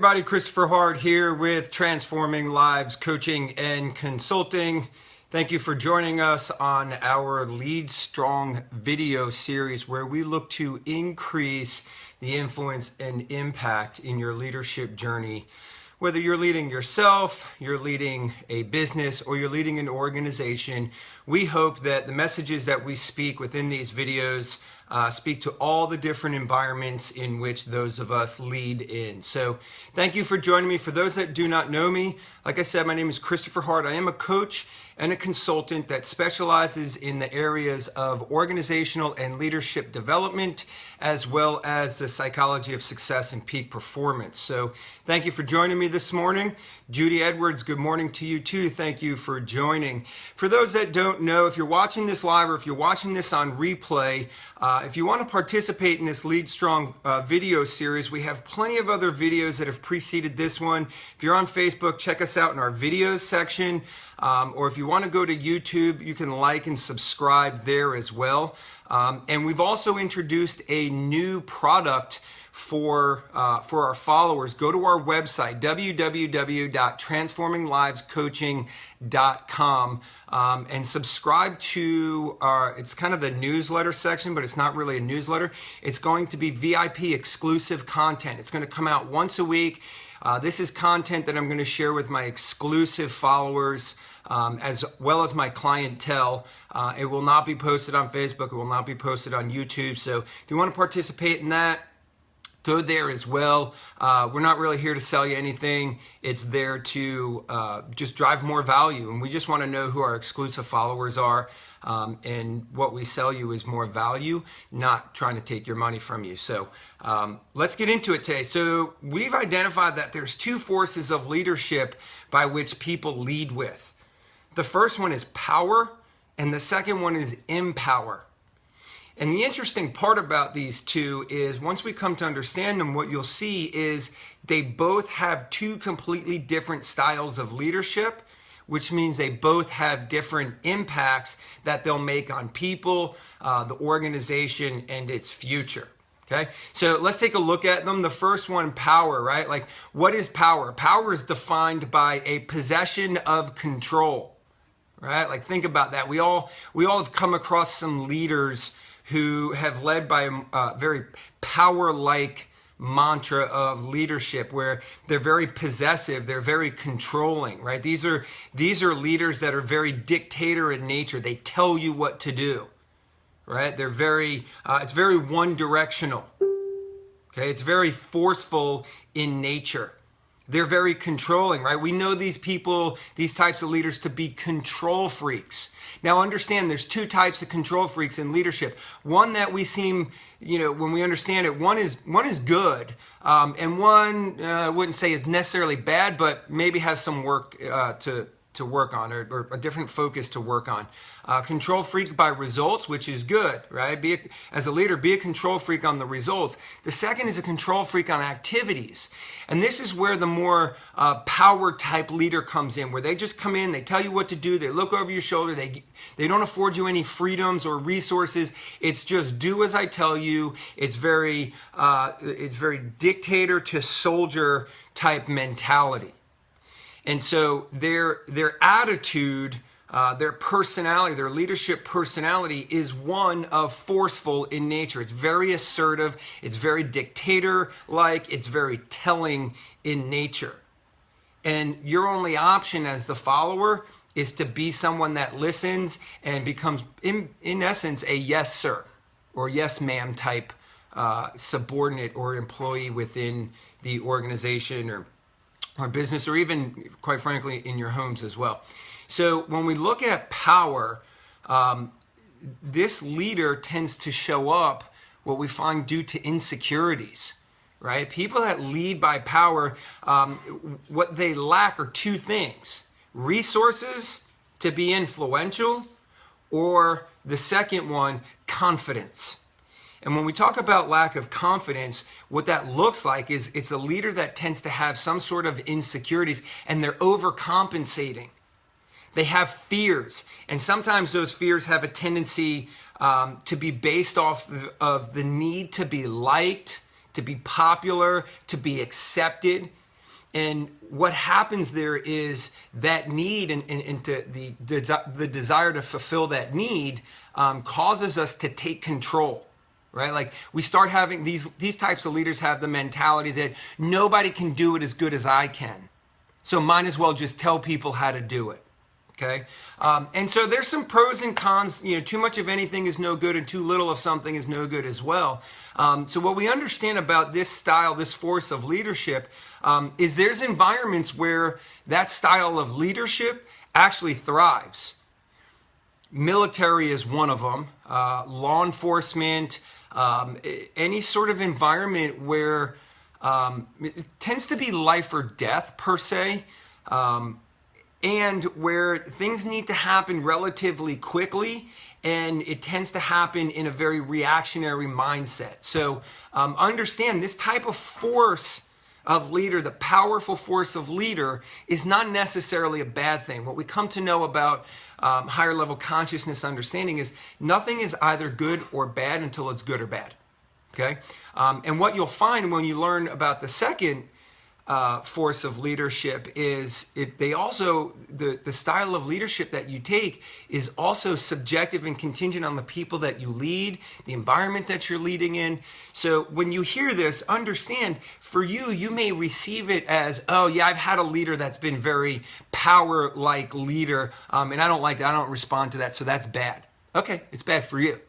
everybody, Christopher Hart here with Transforming Lives Coaching and Consulting. Thank you for joining us on our Lead Strong video series where we look to increase the influence and impact in your leadership journey. Whether you're leading yourself, you're leading a business, or you're leading an organization, we hope that the messages that we speak within these videos speak to all the different environments in which those of us lead in. So thank you for joining me. For those that do not know me, like I said, my name is Christopher Hart. I am a coach and a consultant that specializes in the areas of organizational and leadership development, as well as the psychology of success and peak performance. So thank you for joining me this morning. Judy Edwards, good morning to you too. Thank you for joining. For those that don't know, if you're watching this live or if you're watching this on replay, if you want to participate in this Lead Strong video series, we have plenty of other videos that have preceded this one. If you're on Facebook, check us out in our videos section. Or if you want to go to YouTube, you can like and subscribe there as well. And we've also introduced a new product for our followers. Go to our website, www.transforminglivescoaching.com, and subscribe to it's kind of the newsletter section, but it's not really a newsletter. It's going to be VIP exclusive content. It's going to come out once a week. This is content that I'm going to share with my exclusive followers, as well as my clientele. It will not be posted on Facebook. It will not be posted on YouTube. So if you want to participate in that, go there as well. We're not really here to sell you anything. It's there to just drive more value. And we just want to know who our exclusive followers are. And what we sell you is more value, not trying to take your money from you. So let's get into it today. So we've identified that there's two forces of leadership by which people lead with. The first one is power, and the second one is empower. And the interesting part about these two is once we come to understand them, what you'll see is they both have two completely different styles of leadership, which means they both have different impacts that they'll make on people, the organization, and its future. Okay, so let's take a look at them. The first one, power, right? Like, what is power? Power is defined by a possession of control, right? Like, think about that. We all have come across some leaders who have led by a very power-like mantra of leadership where they're very possessive, they're very controlling, right? These are leaders that are very dictator in nature. They tell you what to do, right? They're very, it's very one-directional, okay? It's very forceful in nature. They're very controlling, right? We know these people, these types of leaders, to be control freaks. Now understand there's two types of control freaks in leadership. One that we seem, when we understand it, one is good, and one I wouldn't say is necessarily bad, but maybe has some work to work on, or a different focus to work on. Control freak by results, which is good, right? As a leader, be a control freak on the results. The second is a control freak on activities. And this is where the more power type leader comes in, where they just come in, they tell you what to do, they look over your shoulder, they don't afford you any freedoms or resources. It's just do as I tell you. It's very dictator to soldier type mentality. And so their attitude, their personality, their leadership personality is one of forceful in nature. It's very assertive, it's very dictator-like, it's very telling in nature. And your only option as the follower is to be someone that listens and becomes, in essence, a yes sir or yes ma'am type subordinate or employee within the organization or business, or even, quite frankly, in your homes as well. So when we look at power, this leader tends to show up, what we find, due to insecurities, right? People that lead by power, what they lack are two things: resources to be influential, or the second one, confidence. And when we talk about lack of confidence, what that looks like is it's a leader that tends to have some sort of insecurities, and they're overcompensating. They have fears, and sometimes those fears have a tendency to be based off of the need to be liked, to be popular, to be accepted. And what happens there is that need and the desire to fulfill that need causes us to take control, right? Like we start having these types of leaders have the mentality that nobody can do it as good as I can. So might as well just tell people how to do it. Okay. And so there's some pros and cons. Too much of anything is no good and too little of something is no good as well. So what we understand about this style, this force of leadership, is there's environments where that style of leadership actually thrives. Military is one of them. Law enforcement, any sort of environment where it tends to be life or death per se. And where things need to happen relatively quickly, and it tends to happen in a very reactionary mindset. So understand this type of force of leader, the powerful force of leader, is not necessarily a bad thing. What we come to know about higher level consciousness understanding is nothing is either good or bad until it's good or bad. Okay? And what you'll find when you learn about the second force of leadership is the style of leadership that you take is also subjective and contingent on the people that you lead, the environment that you're leading in. So when you hear this, understand for you may receive it as, oh yeah, I've had a leader that's been very power-like leader, and I don't like that, I don't respond to that, so that's bad. Okay, it's bad for you.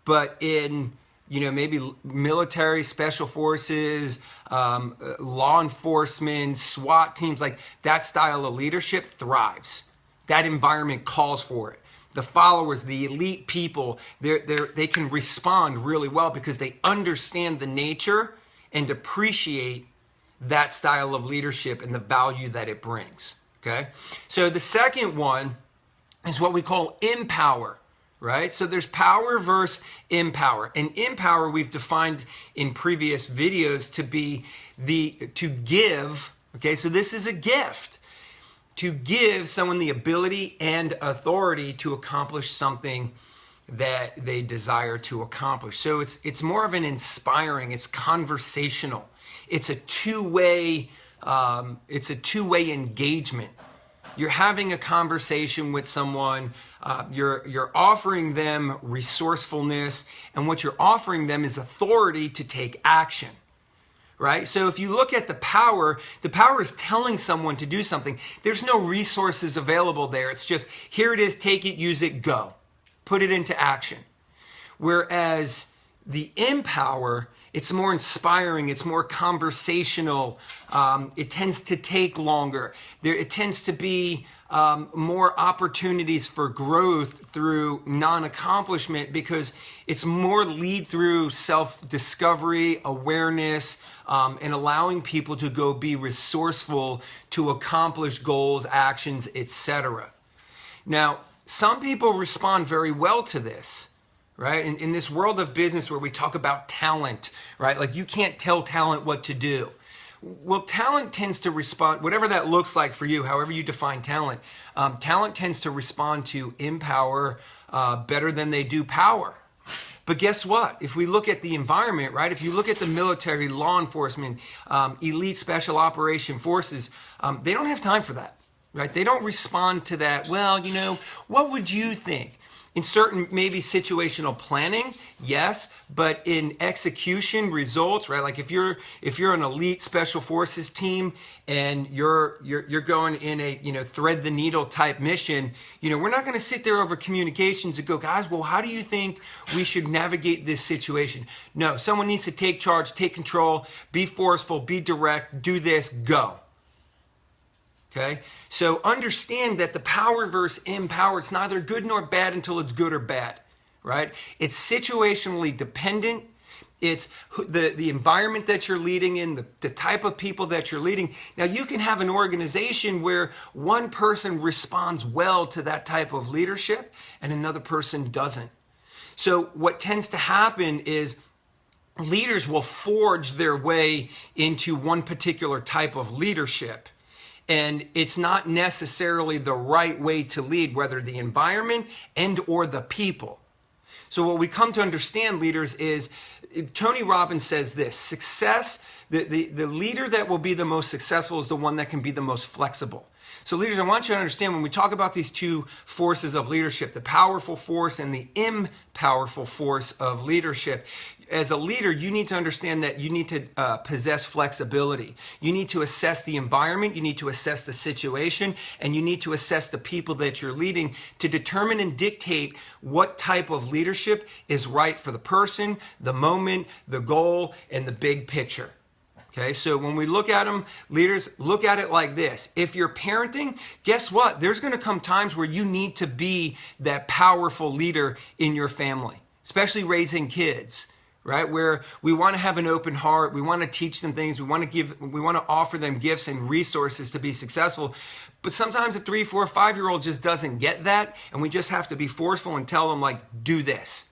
But in maybe military, special forces, law enforcement, SWAT teams, like that style of leadership thrives. That environment calls for it. The followers, the elite people, they can respond really well because they understand the nature and appreciate that style of leadership and the value that it brings. Okay? So the second one is what we call empower. Right? So there's power versus empower. And empower we've defined in previous videos to be to give, okay? So this is a gift. To give someone the ability and authority to accomplish something that they desire to accomplish. So it's more of an inspiring, it's conversational. It's a two-way engagement. You're having a conversation with someone, you're offering them resourcefulness, and what you're offering them is authority to take action, right? So if you look at the power is telling someone to do something. There's no resources available there. It's just, here it is, take it, use it, go. Put it into action. Whereas the empower, it's more inspiring, it's more conversational, it tends to take longer. It tends to be more opportunities for growth through non-accomplishment because it's more lead through self-discovery, awareness, and allowing people to go be resourceful to accomplish goals, actions, etc. Now, some people respond very well to this. Right? In this world of business where we talk about talent, right? Like you can't tell talent what to do. Well, talent tends to respond, whatever that looks like for you, however you define talent, talent tends to respond to empower better than they do power. But guess what? If we look at the environment, right? If you look at the military, law enforcement, elite special operation forces, they don't have time for that, right? They don't respond to that. Well, what would you think? In certain maybe situational planning, yes, but in execution results, right? Like if you're an elite special forces team and you're going in a thread the needle type mission, we're not going to sit there over communications and go, guys, well, how do you think we should navigate this situation? No, someone needs to take charge, take control, be forceful, be direct, do this, go. Okay, so understand that the power versus empower, it's neither good nor bad until it's good or bad, right? It's situationally dependent. It's the environment that you're leading in, the type of people that you're leading. Now, you can have an organization where one person responds well to that type of leadership and another person doesn't. So what tends to happen is leaders will forge their way into one particular type of leadership. And it's not necessarily the right way to lead, whether the environment and or the people. So what we come to understand, leaders, is Tony Robbins says this: success, the leader that will be the most successful is the one that can be the most flexible. So leaders, I want you to understand when we talk about these two forces of leadership, the powerful force and the impowerful force of leadership, as a leader, you need to understand that you need to possess flexibility. You need to assess the environment, you need to assess the situation, and you need to assess the people that you're leading to determine and dictate what type of leadership is right for the person, the moment, the goal, and the big picture. Okay, so when we look at them, leaders, look at it like this. If you're parenting, guess what? There's going to come times where you need to be that powerful leader in your family, especially raising kids, right? Where we want to have an open heart, we want to teach them things, we want to offer them gifts and resources to be successful. But sometimes a 3, 4, 5-year-old just doesn't get that, and we just have to be forceful and tell them, like, do this.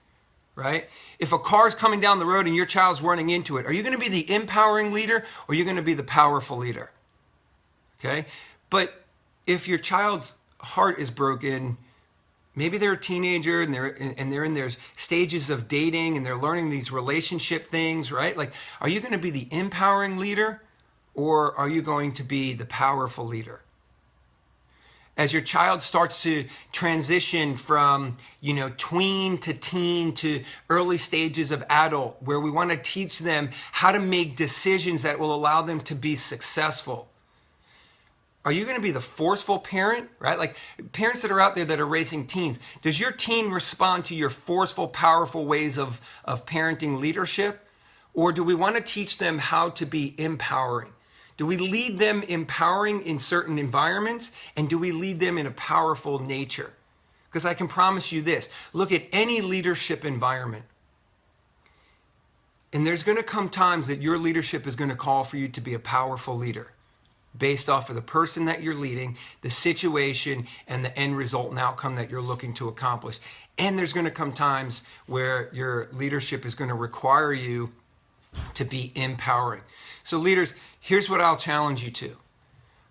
Right? If a car's coming down the road and your child's running into it, are you going to be the empowering leader or are you going to be the powerful leader? Okay? But if your child's heart is broken, maybe they're a teenager and they're in their stages of dating and they're learning these relationship things, right? Like, are you going to be the empowering leader or are you going to be the powerful leader? As your child starts to transition from, tween to teen to early stages of adult, where we want to teach them how to make decisions that will allow them to be successful. Are you going to be the forceful parent, right? Like parents that are out there that are raising teens, does your teen respond to your forceful, powerful ways of parenting leadership? Or do we want to teach them how to be empowering? Do we lead them empowering in certain environments? And do we lead them in a powerful nature? Because I can promise you this, look at any leadership environment. And there's going to come times that your leadership is going to call for you to be a powerful leader based off of the person that you're leading, the situation, and the end result and outcome that you're looking to accomplish. And there's going to come times where your leadership is going to require you to be empowering. So leaders, here's what I'll challenge you to.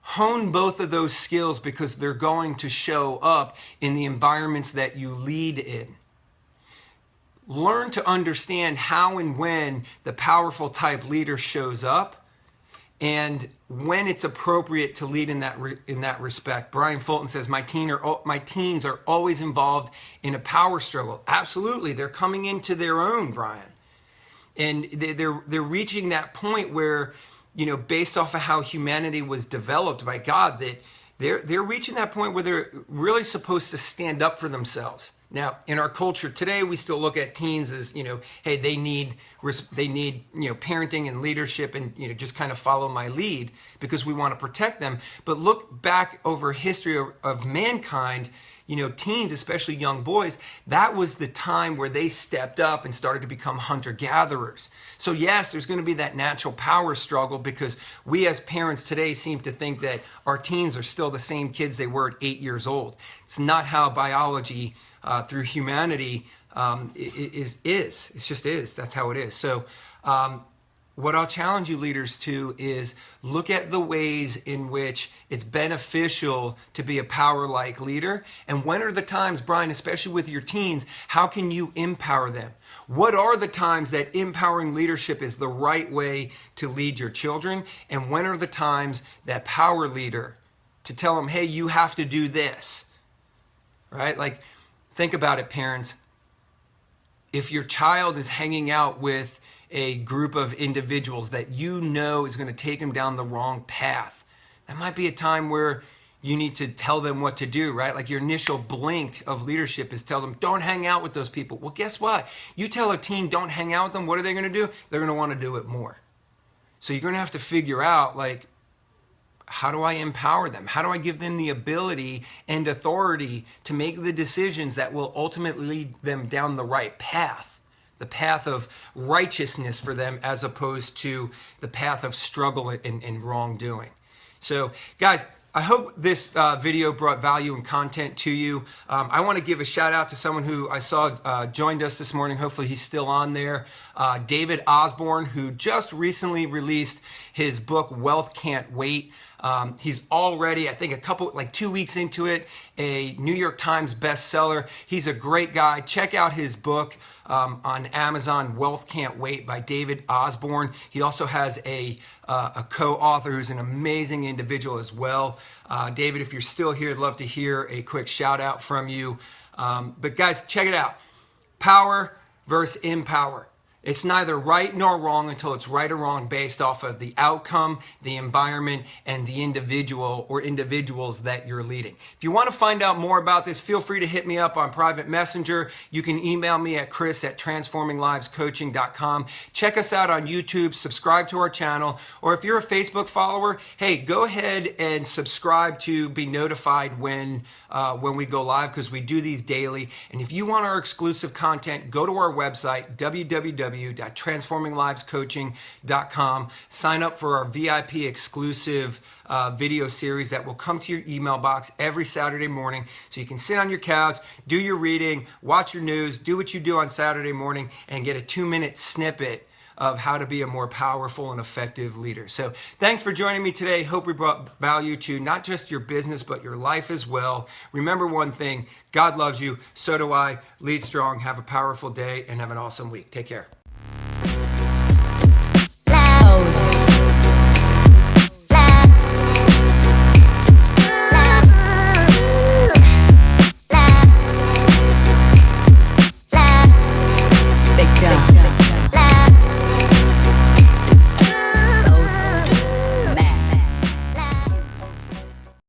Hone both of those skills because they're going to show up in the environments that you lead in. Learn to understand how and when the powerful type leader shows up and when it's appropriate to lead in that respect. Brian Fulton says, my teens are always involved in a power struggle. Absolutely, they're coming into their own, Brian. And they're reaching that point where, based off of how humanity was developed by God, that they're reaching that point where they're really supposed to stand up for themselves. Now, in our culture today, we still look at teens as, hey, they need parenting and leadership and, just kind of follow my lead because we want to protect them. But look back over history of mankind, teens, especially young boys, that was the time where they stepped up and started to become hunter-gatherers. So yes, there's going to be that natural power struggle because we as parents today seem to think that our teens are still the same kids they were at 8 years old. It's not how biology through humanity is. It just is. That's how it is. So what I'll challenge you leaders to is look at the ways in which it's beneficial to be a power-like leader. And when are the times, Brian, especially with your teens, how can you empower them? What are the times that empowering leadership is the right way to lead your children? And when are the times that power leader to tell them, hey, you have to do this, right? Like, think about it, parents. If your child is hanging out with a group of individuals that is going to take them down the wrong path, that might be a time where you need to tell them what to do, right? Like your initial blink of leadership is tell them, don't hang out with those people. Well, guess what? You tell a teen don't hang out with them, what are they going to do? They're going to want to do it more. So you're going to have to figure out, like, how do I empower them? How do I give them the ability and authority to make the decisions that will ultimately lead them down the right path? The path of righteousness for them as opposed to the path of struggle and wrongdoing. So guys, I hope this video brought value and content to you. I want to give a shout out to someone who I saw joined us this morning. Hopefully he's still on there. David Osborne, who just recently released his book, Wealth Can't Wait. He's already, I think, 2 weeks into it, a New York Times bestseller. He's a great guy. Check out his book on Amazon, Wealth Can't Wait by David Osborne. He also has a co-author who's an amazing individual as well. David, if you're still here, I'd love to hear a quick shout out from you. But guys, check it out. Power versus empower. It's neither right nor wrong until it's right or wrong based off of the outcome, the environment, and the individual or individuals that you're leading. If you want to find out more about this, feel free to hit me up on private messenger. You can email me at chris@transforminglivescoaching.com. Check us out on YouTube, subscribe to our channel, or if you're a Facebook follower, hey, go ahead and subscribe to be notified when we go live, because we do these daily. And if you want our exclusive content, go to our website, www.transforminglivescoaching.com. Sign up for our VIP exclusive video series that will come to your email box every Saturday morning, so you can sit on your couch, do your reading, watch your news, do what you do on Saturday morning, and get a 2-minute snippet of how to be a more powerful and effective leader. So thanks for joining me today. Hope we brought value to not just your business, but your life as well. Remember one thing, God loves you, so do I. Lead strong, have a powerful day, and have an awesome week. Take care.